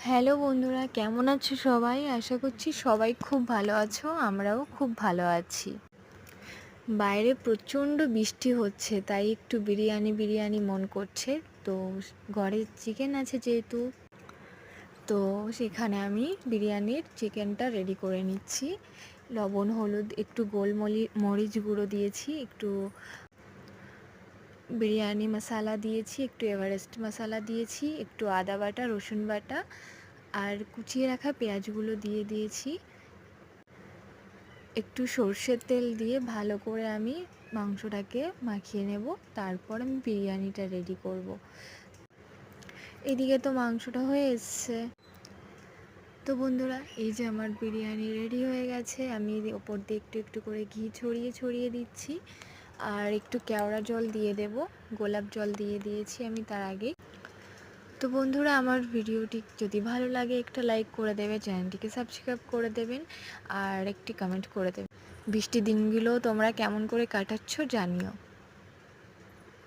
Hello বন্ধুরা, কেমন আছো সবাই? আশা করছি সবাই খুব ভালো আছো। আমরাও খুব ভালো আছি। বাইরে প্রচণ্ড বৃষ্টি হচ্ছে, তাই একটু বিরিয়ানি মন করছে। তো ঘরে চিকেন আছে যেহেতু, তো সেখানে আমি বিরিয়ানির চিকেনটা রেডি করে নিচ্ছি। লবণ, হলুদ, একটু মরিচ গুঁড়ো দিয়েছি, একটু বিরিয়ানি মশলা দিয়েছি, একটু এভারেস্ট মশলা দিয়েছি, একটু আদা বাটা, রসুন বাটা আর কুচিয়ে রাখা পেঁয়াজগুলো দিয়ে দিয়েছি। একটু সর্ষের তেল দিয়ে ভালো করে আমি মাংসটাকে মাখিয়ে নেব, তারপর আমি বিরিয়ানিটা রেডি করব। এদিকে তো মাংসটা হয়ে এসছে। তো বন্ধুরা, এই যে আমার বিরিয়ানি রেডি হয়ে গেছে। আমি ওপর দিয়ে একটু একটু করে ঘি ছড়িয়ে দিচ্ছি, আর একটু কেওড়া জল দিয়ে দেব। গোলাপ জল দিয়ে দিয়েছি আমি তার আগে। তো বন্ধুরা, আমার ভিডিওটি যদি ভালো লাগে একটা লাইক করে দেবে, চ্যানেলটিকে সাবস্ক্রাইব করে দেবেন আর একটি কমেন্ট করে দেবেন। বৃষ্টির দিনগুলো তোমরা কেমন করে কাটাচ্ছ জানিও।